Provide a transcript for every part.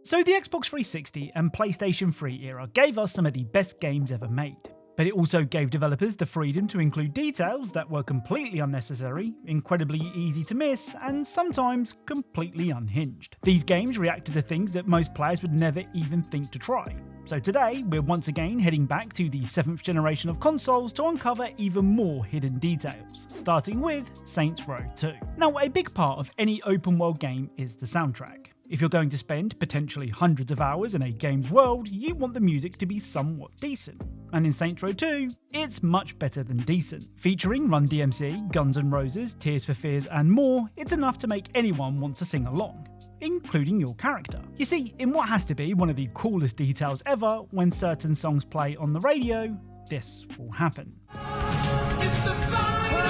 So the Xbox 360 and PlayStation 3 era gave us some of the best games ever made. But it also gave developers the freedom to include details that were completely unnecessary, incredibly easy to miss, and sometimes completely unhinged. These games reacted to things that most players would never even think to try. So today, we're once again heading back to the 7th generation of consoles to uncover even more hidden details, starting with Saints Row 2. Now, a big part of any open world game is the soundtrack. If you're going to spend potentially hundreds of hours in a game's world, you want the music to be somewhat decent. And in Saints Row 2, it's much better than decent. Featuring Run DMC, Guns N' Roses, Tears for Fears and more, it's enough to make anyone want to sing along, including your character. You see, in what has to be one of the coolest details ever, when certain songs play on the radio, this will happen. It's the final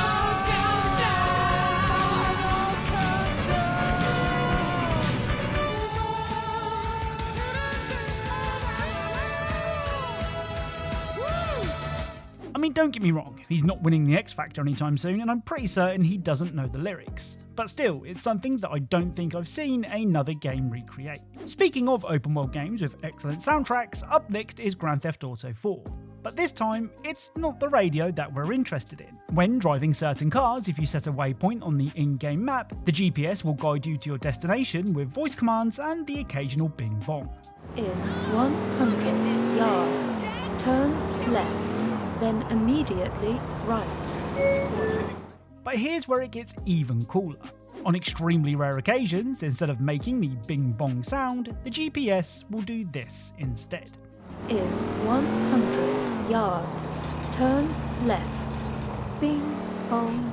countdown. I mean, don't get me wrong, he's not winning the X Factor anytime soon, and I'm pretty certain he doesn't know the lyrics. But still, it's something that I don't think I've seen another game recreate. Speaking of open world games with excellent soundtracks, up next is Grand Theft Auto 4. But this time, it's not the radio that we're interested in. When driving certain cars, if you set a waypoint on the in-game map, the GPS will guide you to your destination with voice commands and the occasional bing bong. In 100 yards, turn left, then immediately right. But here's where it gets even cooler. On extremely rare occasions, instead of making the bing bong sound, the GPS will do this instead. In 100 yards, turn left, bing bong.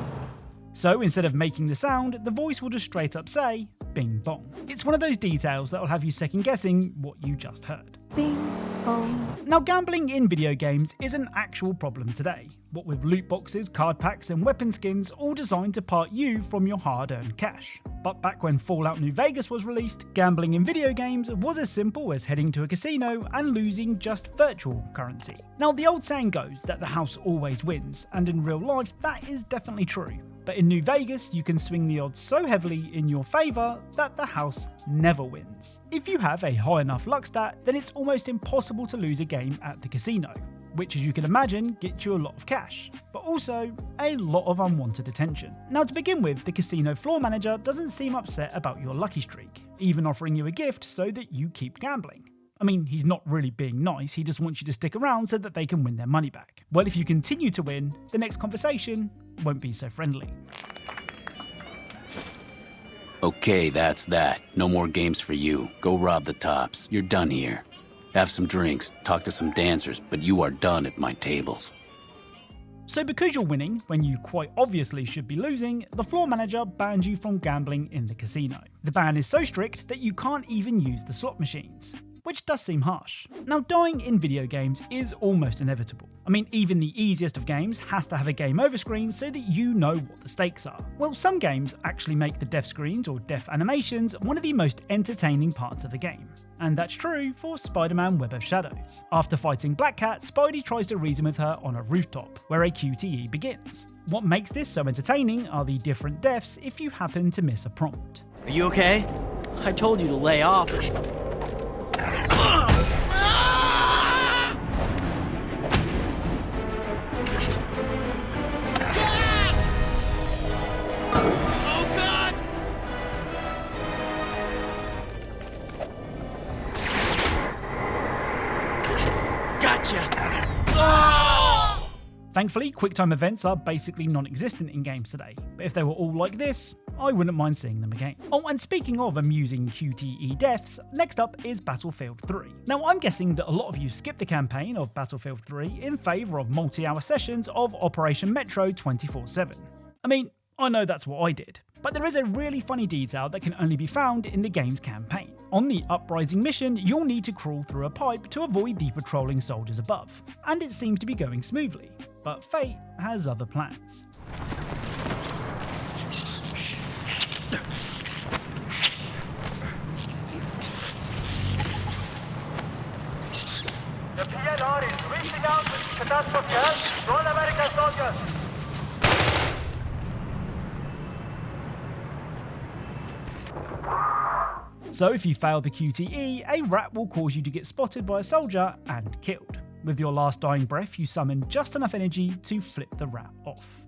So instead of making the sound, the voice will just straight up say, bing bong. It's one of those details that will have you second guessing what you just heard. Bing bong. Now, gambling in video games is an actual problem today, what with loot boxes, card packs and weapon skins all designed to part you from your hard-earned cash. But back when Fallout New Vegas was released, gambling in video games was as simple as heading to a casino and losing just virtual currency. Now, the old saying goes that the house always wins, and in real life that is definitely true. But in New Vegas, you can swing the odds so heavily in your favour that the house never wins. If you have a high enough luck stat, then it's almost impossible to lose a game at the casino, which as you can imagine gets you a lot of cash, but also a lot of unwanted attention. Now, to begin with, the casino floor manager doesn't seem upset about your lucky streak, even offering you a gift so that you keep gambling. I mean, he's not really being nice, he just wants you to stick around so that they can win their money back. Well, if you continue to win, the next conversation won't be so friendly. Okay, that's that. No more games for you. Go rob the tops. You're done here. Have some drinks, talk to some dancers, but you are done at my tables. So because you're winning, when you quite obviously should be losing, the floor manager bans you from gambling in the casino. The ban is so strict that you can't even use the slot machines, which does seem harsh. Now, dying in video games is almost inevitable. I mean, even the easiest of games has to have a game over screen so that you know what the stakes are. Well, some games actually make the death screens or death animations one of the most entertaining parts of the game. And that's true for Spider-Man Web of Shadows. After fighting Black Cat, Spidey tries to reason with her on a rooftop, where a QTE begins. What makes this so entertaining are the different deaths if you happen to miss a prompt. Are you okay? I told you to lay off. Thankfully, QuickTime events are basically non-existent in games today, but if they were all like this, I wouldn't mind seeing them again. Oh, and speaking of amusing QTE deaths, next up is Battlefield 3. Now, I'm guessing that a lot of you skipped the campaign of Battlefield 3 in favour of multi-hour sessions of Operation Metro 24/7. I mean, I know that's what I did, but there is a really funny detail that can only be found in the game's campaign. On the Uprising mission, you'll need to crawl through a pipe to avoid the patrolling soldiers above, and it seems to be going smoothly, but fate has other plans. The PNR is reaching out with catastrophe help to all American soldiers. So if you fail the QTE, a rat will cause you to get spotted by a soldier and killed. With your last dying breath, you summon just enough energy to flip the rat off,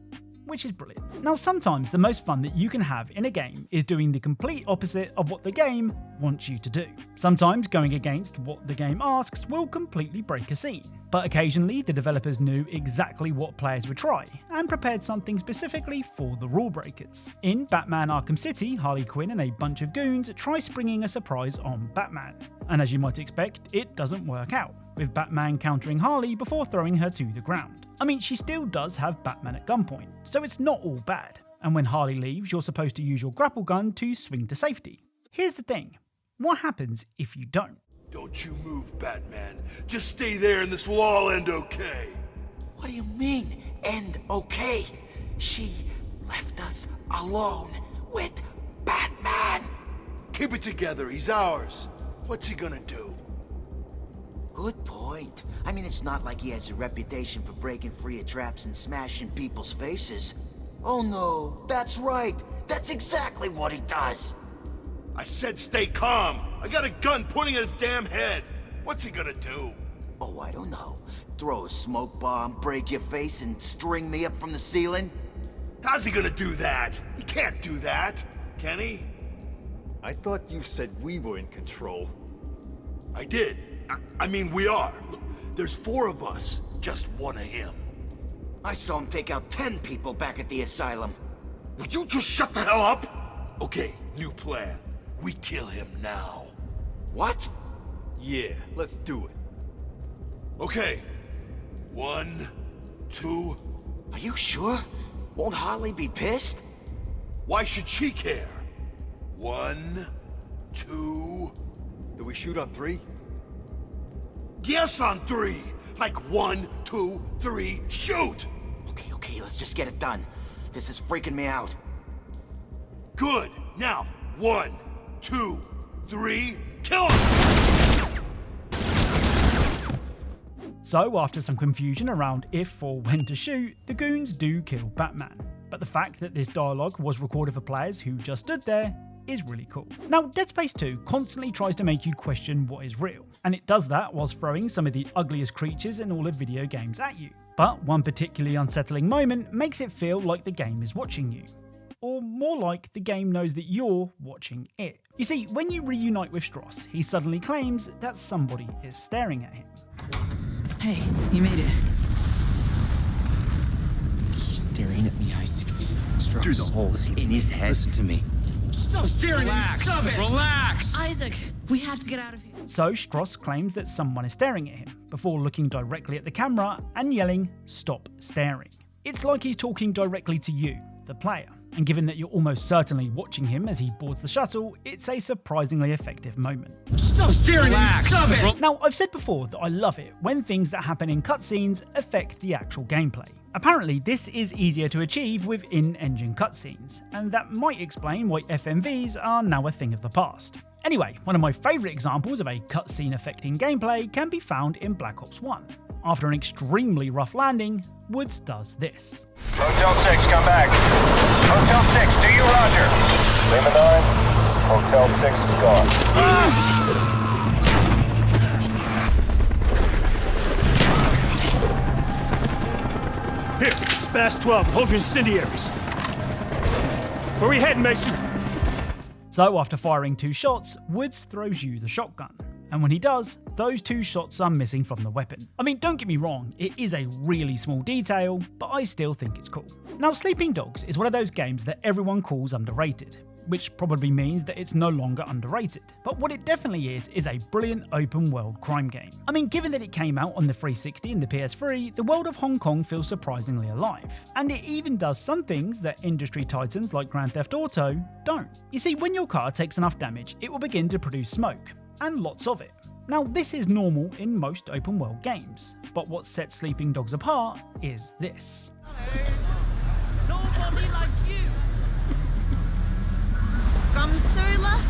which is brilliant. Now, sometimes the most fun that you can have in a game is doing the complete opposite of what the game wants you to do. Sometimes going against what the game asks will completely break a scene, but occasionally the developers knew exactly what players would try and prepared something specifically for the rule breakers. In Batman Arkham City, Harley Quinn and a bunch of goons try springing a surprise on Batman, and as you might expect, it doesn't work out, with Batman countering Harley before throwing her to the ground. I mean, she still does have Batman at gunpoint, so it's not all bad. And when Harley leaves, you're supposed to use your grapple gun to swing to safety. Here's the thing, what happens if you don't? Don't you move, Batman. Just stay there and this will all end okay. What do you mean, end okay? She left us alone with Batman. Keep it together, he's ours. What's he gonna do? Good point. I mean, it's not like he has a reputation for breaking free of traps and smashing people's faces. Oh no, that's right. That's exactly what he does. I said stay calm. I got a gun pointing at his damn head. What's he gonna do? Oh, I don't know. Throw a smoke bomb, break your face, and string me up from the ceiling? How's he gonna do that? He can't do that, can he? I thought you said we were in control. I did. I mean, we are. Look, there's 4 of us, just 1 of him. I saw him take out 10 people back at the asylum. Would you just shut the hell up? Okay, new plan. We kill him now. What? Yeah, let's do it. Okay. 1, 2... Are you sure? Won't Harley be pissed? Why should she care? 1, 2... Do we shoot on 3? Yes, on 3! Like 1, 2, 3, shoot! Okay, let's just get it done. This is freaking me out. Good. Now, 1, 2, 3, kill him! So after some confusion around if or when to shoot, the goons do kill Batman. But the fact that this dialogue was recorded for players who just stood there is really cool. Now, Dead Space 2 constantly tries to make you question what is real, and it does that whilst throwing some of the ugliest creatures in all of video games at you. But one particularly unsettling moment makes it feel like the game is watching you. Or more like the game knows that you're watching it. You see, when you reunite with Stross, he suddenly claims that somebody is staring at him. Hey, you made it. He's staring at me, Isaac. Stross, through the holes in his head. Listen to me. Stop staring at me! Stop it! Relax! Isaac, we have to get out of here. So Stross claims that someone is staring at him, before looking directly at the camera and yelling, "Stop staring." It's like he's talking directly to you, the player. And given that you're almost certainly watching him as he boards the shuttle, it's a surprisingly effective moment. Stop staring at me! Stop it! Now, I've said before that I love it when things that happen in cutscenes affect the actual gameplay. Apparently, this is easier to achieve with in-engine cutscenes, and that might explain why FMVs are now a thing of the past. Anyway, one of my favourite examples of a cutscene affecting gameplay can be found in Black Ops 1. After an extremely rough landing, Woods does this. Hotel 6, come back. Hotel 6, do you roger? Lima 9, Hotel 6 is gone. Here, Spass 12, hold your incendiaries. Where we heading, Mason? So after firing 2 shots, Woods throws you the shotgun. And when he does, those 2 shots are missing from the weapon. I mean, don't get me wrong, it is a really small detail, but I still think it's cool. Now, Sleeping Dogs is one of those games that everyone calls underrated, which probably means that it's no longer underrated. But what it definitely is a brilliant open world crime game. I mean, given that it came out on the 360 and the PS3, the world of Hong Kong feels surprisingly alive. And it even does some things that industry titans like Grand Theft Auto don't. You see, when your car takes enough damage, it will begin to produce smoke. And lots of it. Now, this is normal in most open world games, but what sets Sleeping Dogs apart is this. Nobody likes you. Come, Sula.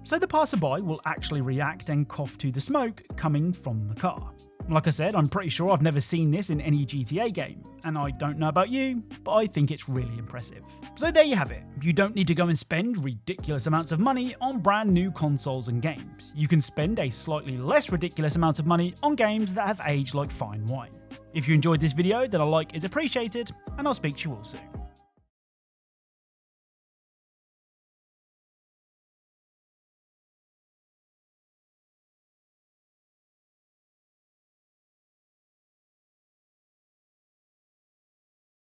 So the passerby will actually react and cough to the smoke coming from the car. Like I said, I'm pretty sure I've never seen this in any GTA game, and I don't know about you, but I think it's really impressive. So there you have it. You don't need to go and spend ridiculous amounts of money on brand new consoles and games. You can spend a slightly less ridiculous amount of money on games that have aged like fine wine. If you enjoyed this video, then a like is appreciated, and I'll speak to you all soon.